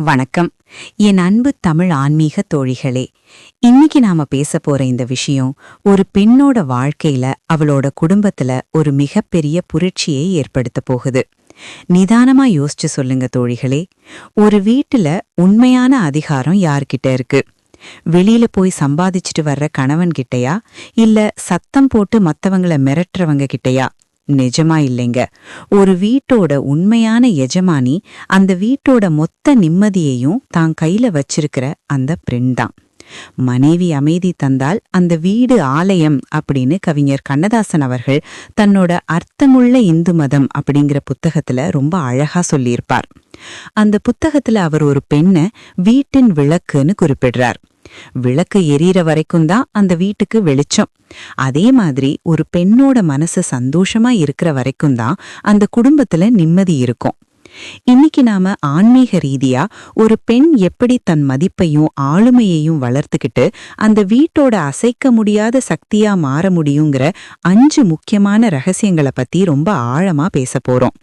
வணக்கம். என் அன்பு தமிழ் ஆன்மீக தோழிகளே, இன்னைக்கு நாம பேச போற இந்த விஷயம் ஒரு பெண்ணோட வாழ்க்கையில அவளோட குடும்பத்துல ஒரு மிகப்பெரிய புரட்சியை ஏற்படுத்த போகுது. நிதானமா யோசிச்சு சொல்லுங்க தோழிகளே. ஒரு வீட்டுல உண்மையான அதிகாரம் யார்கிட்ட இருக்கு? வெளியில போய் சம்பாதிச்சுட்டு வர்ற கணவன் கிட்டயா, இல்ல சத்தம் போட்டு மத்தவங்கள மிரட்டுறவங்க கிட்டயா? நிஜமா இல்லைங்க. ஒரு வீட்டோட உண்மையான எஜமானி அந்த வீட்டோட மொத்த நிம்மதியையும் தான் கையில வச்சிருக்கிற அந்த பெண் தான். மனைவி அமைதி தந்தால் அந்த வீடு ஆலயம் அப்படின்னு கவிஞர் கண்ணதாசன் அவர்கள் தன்னோட அர்த்தமுள்ள இந்து மதம் அப்படிங்கிற புத்தகத்துல ரொம்ப அழகா சொல்லியிருப்பார். அந்த புத்தகத்துல அவர் ஒரு பெண்ணை வீட்டின் விளக்குன்னு குறிப்பிடுறார். விளக்கு எரியற வரைக்கும் தான் அந்த வீட்டுக்கு வெளிச்சம். அதே மாதிரி ஒரு பெண்ணோட மனசு சந்தோஷமா இருக்கிற வரைக்கும் தான் அந்த குடும்பத்துல நிம்மதி இருக்கும். இன்னைக்கு நாம ஆன்மீக ரீதியா ஒரு பெண் எப்படி தன் மதிப்பையும் ஆளுமையையும் வளர்த்துக்கிட்டு அந்த வீட்டோட அசைக்க முடியாத சக்தியா மாற முடியுங்கிற 5 முக்கியமான ரகசியங்களை பத்தி ரொம்ப ஆழமா பேச போறோம்.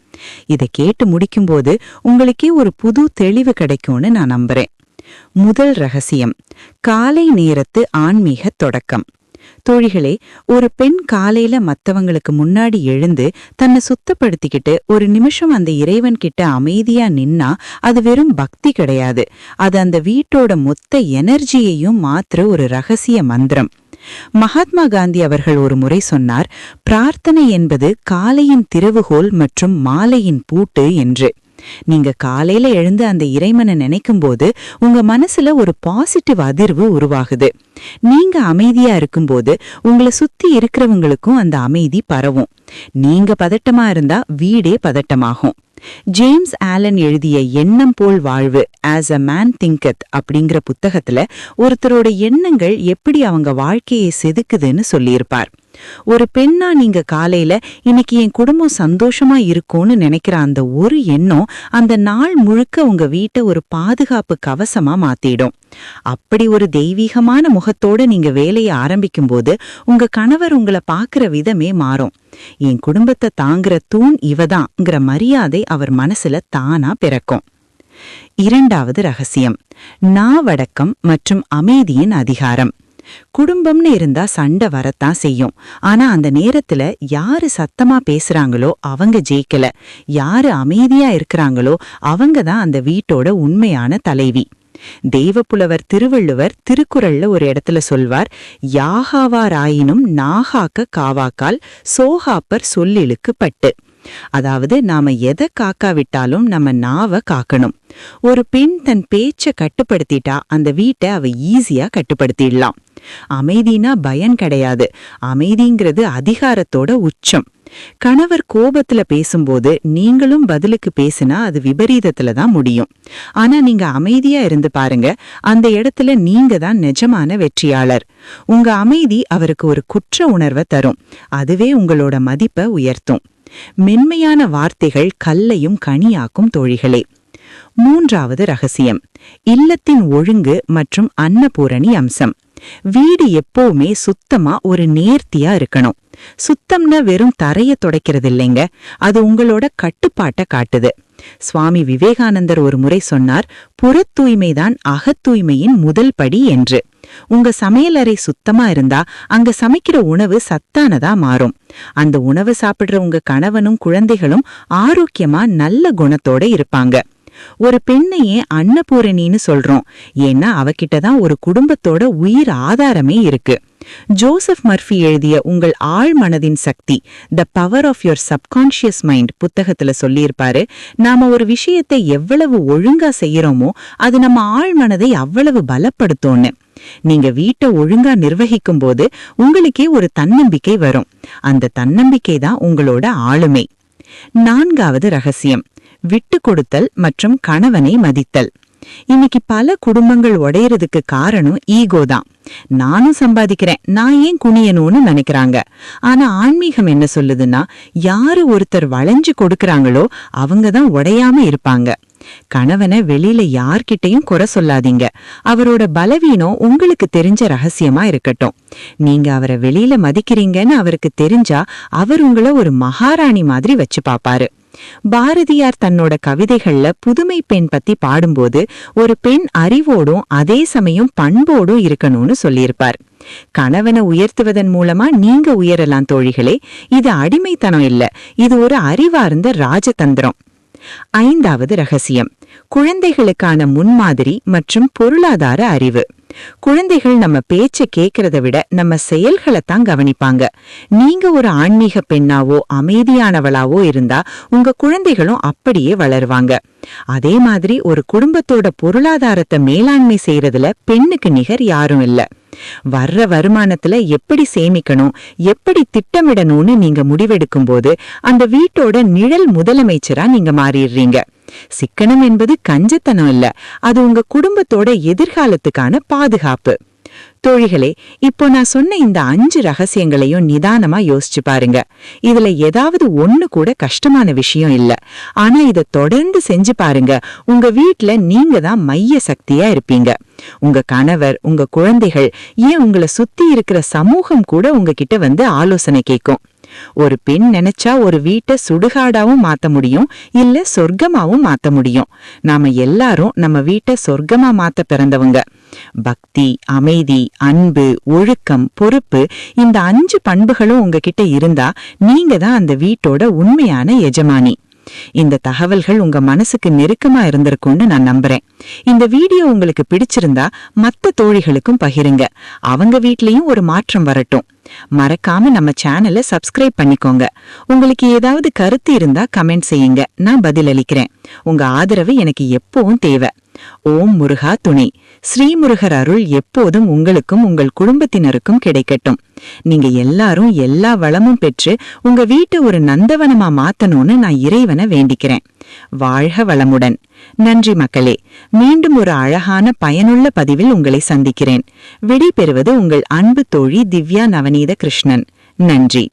இதை கேட்டு முடிக்கும்போது உங்களுக்கே ஒரு புது தெளிவு கிடைக்கும்னு நான் நம்புறேன். முதல் ரகசியம், காலை நேரத்து ஆன்மீக தொடக்கம். தோழிகளே, ஒரு பெண் காலையில மத்தவங்களுக்கு முன்னாடி எழுந்து தன்னை சுத்தப்படுத்திக்கிட்டு ஒரு நிமிஷம் அந்த இறைவன் கிட்ட அமைதியா நின்னா அது வெறும் பக்தி கிடையாது. அது அந்த வீட்டோட மொத்த எனர்ஜியையும் மாற்ற ஒரு ரகசிய மந்திரம். மகாத்மா காந்தி அவர்கள் ஒரு முறை சொன்னார், பிரார்த்தனை என்பது காலையின் திறவுகோல் மற்றும் மாலையின் பூட்டு என்று. நீங்க காலையில எழுந்து அந்த இறைவனை நினைக்கும் போது உங்க மனசுல ஒரு பாசிட்டிவ் அதிர்வு உருவாகுது. நீங்க அமைதியா இருக்கும்போது உங்களை சுத்தி இருக்கிறவங்களுக்கும் அந்த அமைதி பரவும். நீங்க பதட்டமா இருந்தா வீடே பதட்டமாகும். ஜேம்ஸ் ஆலன் எழுதிய எண்ணம் போல் வாழ்வு, ஆஸ் அ மேன் திங்கத் அப்படிங்கிற புத்தகத்துல ஒருத்தரோட எண்ணங்கள் எப்படி அவங்க வாழ்க்கையை செதுக்குதுன்னு சொல்லியிருப்பார். ஒரு பெண்ணா நீங்க காலையில இன்னைக்கு என் குடும்பம் சந்தோஷமா இருக்கும்னு நினைக்கிற அந்த ஒரு எண்ணம் அந்த நாள் முழுக்க உங்க வீட்டை ஒரு பாதுகாப்பு கவசமா மாத்திடும். அப்படி ஒரு தெய்வீகமான முகத்தோட நீங்க வேலையை ஆரம்பிக்கும் போது உங்க கணவர் உங்களை பாக்குற விதமே மாறும். என் குடும்பத்தை தாங்குற தூண் இவதான்ங்கிற மரியாதை அவர் மனசுல தானா பிறக்கும். இரண்டாவது ரகசியம், நாவடக்கம் மற்றும் அமைதியின் அதிகாரம். குடும்பம்னு இருந்தா சண்டை வரத்தான் செய்யும். ஆனா அந்த நேரத்துல யாரு சத்தமா பேசுறாங்களோ அவங்க ஜெயிக்கல, யாரு அமைதியா இருக்கிறாங்களோ அவங்க தான் அந்த வீட்டோட உண்மையான தலைவி. தெய்வப்புலவர் திருவள்ளுவர் திருக்குறள்ல ஒரு இடத்துல சொல்வார், யாகாவாராயினும் நாகாக்க காவாக்கால் சோகாப்பர் சொல்லிழுக்கு பட்டு. அதாவது நாம எதை காக்காவிட்டாலும் நம்ம நாவ காக்கணும். ஒரு பெண் தன் பேச்ச கட்டுப்படுத்திட்டா அந்த வீட்டை அவ ஈஸியா கட்டுப்படுத்திடலாம். அமைதினா பயம் கிடையாது, அமைதிங்கிறது அதிகாரத்தோட உச்சம். கணவர் கோபத்துல பேசும்போது நீங்களும் பதிலுக்கு பேசினா அது விபரீதத்துல தான் முடியும். ஆனா நீங்க அமைதியா இருந்து பாருங்க, அந்த இடத்துல நீங்க தான் நிஜமான வெற்றியாளர். உங்க அமைதி அவருக்கு ஒரு குற்ற உணர்வை தரும். அதுவே உங்களோட மதிப்பை உயர்த்தும். மென்மையான வார்த்தைகள் கல்லையும் கனியாக்கும் தோழிகளே. மூன்றாவது ரகசியம், இல்லத்தின் ஒழுங்கு மற்றும் அன்னபூரணி அம்சம். வீடு எப்பவுமே சுத்தமா ஒரு நேர்த்தியா இருக்கணும். சுத்தம்னா வெறும் தரைய துடைக்கிறது இல்லைங்க, அது உங்களோட கட்டுப்பாட்டை காட்டுது. சுவாமி விவேகானந்தர் ஒரு முறை சொன்னார், புறத் தூய்மைதான் அகத்தூய்மையின் முதல் படி என்று. உங்க சமையலறை சுத்தமா இருந்தா அங்க சமைக்கிற உணவு சத்தானதா மாறும். அந்த உணவு சாப்பிடுற உங்க கணவனும் குழந்தைகளும் ஆரோக்கியமா நல்ல குணத்தோட இருப்பாங்க. ஒரு பெண்ணையே அன்னபூரணின்னு சொல்றோம், ஏன்னா அவகிட்டதான் ஒரு குடும்பத்தோட உயிர் ஆதாரமே இருக்கு. ஜோசப் மர்ஃபி எழுதிய உங்கள் ஆழ் மனதின் சக்தி, the power of your subconscious mind புத்தகத்துல சொல்லியிருப்பாரு, நாம ஒரு விஷயத்தை எவ்வளவு ஒழுங்கா செய்யறோமோ அது நம்ம ஆழ் மனதை அவ்வளவு பலப்படுத்தோன்னு. நீங்க வீட்டை ஒழுங்கா நிர்வகிக்கும் போது உங்களுக்கே ஒரு தன்னம்பிக்கை வரும். அந்த தன்னம்பிக்கை தான் உங்களோட ஆளுமை. நான்காவது ரகசியம், விட்டு கொடுத்தல் மற்றும் கணவனை மதித்தல். இன்னைக்கு பல குடும்பங்கள் உடையறதுக்கு காரணம் ஈகோ தான். நானும் சம்பாதிக்கிறேன், நான் ஏன் குனியணும்னு நினைக்கிறாங்க. ஆனா ஆன்மீகம் என்ன சொல்லுதுன்னா, யாரு ஒருத்தர் வளைஞ்சு கொடுக்கறாங்களோ அவங்கதான் உடையாம இருப்பாங்க. கணவனை வெளியில யார்கிட்டையும் குறை சொல்லாதீங்க. அவரோட பலவீனம் உங்களுக்கு தெரிஞ்ச ரகசியமா இருக்கட்டும். நீங்க அவரை வெளியில மதிக்கிறீங்கன்னு அவருக்கு தெரிஞ்சா அவர் உங்களை ஒரு மகாராணி மாதிரி வச்சு பாப்பாரு. பாரதியார் தன்னோட கவிதைகள்ல புதுமை பெண் பத்தி பாடும்போது ஒரு பெண் அறிவோடும் அதே சமயம் பண்போடும் இருக்கணும்னு சொல்லியிருப்பார். கணவனை உயர்த்துவதன் மூலமா நீங்க உயரலாம் தோழிகளே. இது அடிமைத்தனம் இல்ல, இது ஒரு அறிவார்ந்த ராஜதந்திரம். 5வது ரகசியம், குழந்தைகளுக்கான முன்மாதிரி மற்றும் பொருளாதார அறிவு. குழந்தைகள் நம்ம பேச்ச கேட்கறத விட நம்ம செயல்களை தான் கவனிப்பாங்க. நீங்க ஒரு ஆன்மீக பெண்ணாவோ அமைதியானவளாவோ இருந்தா உங்க குழந்தைகளும் அப்படியே வளருவாங்க. அதே மாதிரி ஒரு குடும்பத்தோட பொருளாதாரத்தை மேலாண்மை செய்யறதுல பெண்ணுக்கு நிகர் யாரும் இல்ல. வர்ற வருமானத்துல எப்படி சேமிக்கணும், எப்படி திட்டமிடணும்னு நீங்க முடிவெடுக்கும் போது அந்த வீட்டோட நிழல் முதலமைச்சரா நீங்க மாறிடுறீங்க. சிக்கனம் என்பது கஞ்சத்தனம் இல்ல, அது உங்க குடும்பத்தோட எதிர்காலத்துக்கான பாதுகாப்பு. தோழிகளே, இப்போ நான் சொன்ன இந்த 5 ரகசியங்களையும் நிதானமா யோசிச்சு பாருங்க. இதுல ஏதாவது ஒண்ணு கூட கஷ்டமான விஷயம் இல்ல. ஆனா இத தொடர்ந்து செஞ்சு பாருங்க. உங்க வீட்ல நீங்க தான் மைய சக்தியா இருப்பீங்க. உங்க கணவர், உங்க குழந்தைகள், ஏன் உங்களை சுத்தி இருக்கிற சமூகம் கூட உங்ககிட்ட வந்து ஆலோசனை கேட்கும். ஒரு பெண் நினைச்சா ஒரு வீட்டை சுடுகாடாவும் மாத்த முடியும், இல்ல சொர்க்கமாவும் மாத்த முடியும். நாம எல்லாரும் நம்ம வீட்டை சொர்க்கமா மாத்த பிறந்தவங்க. பக்தி, அமைதி, அன்பு, ஒழுக்கம், பொறுப்பு, இந்த 5 பண்புகளும் உங்ககிட்ட இருந்தா நீங்க தான் அந்த வீட்டோட உண்மையான எஜமானி. இந்த தகவல்கள் உங்க மனசுக்கு நெருக்கமா இருந்திருக்கும்னு நான் நம்புறேன். இந்த வீடியோ உங்களுக்கு பிடிச்சிருந்தா மத்த தோழிகளுக்கும் பகிருங்க. அவங்க வீட்லயும் ஒரு மாற்றம் வரட்டும். மறக்காம நம்ம சேனலை சப்ஸ்கிரைப் பண்ணிக்கோங்க. உங்களுக்கு ஏதாவது கருத்து இருந்தா கமெண்ட் செய்யுங்க, நான் பதிலளிக்கிறேன். உங்க ஆதரவு எனக்கு எப்பவும் தேவை. ஓம் முருகா துணை. ஸ்ரீமுருகர் அருள் எப்போதும் உங்களுக்கும் உங்கள் குடும்பத்தினருக்கும் கிடைக்கட்டும். நீங்க எல்லாரும் எல்லா வளமும் பெற்று உங்க வீட்டை ஒரு நந்தவனமா மாத்தணும்னு நான் இறைவனை வேண்டிக்கிறேன். வாழ்க வளமுடன். நன்றி மக்களே. மீண்டும் ஒரு அழகான பயனுள்ள பதிவில் உங்களை சந்திக்கிறேன். விடை பெறுவது உங்கள் அன்பு தோழி திவ்யா நவநீத கிருஷ்ணன். நன்றி.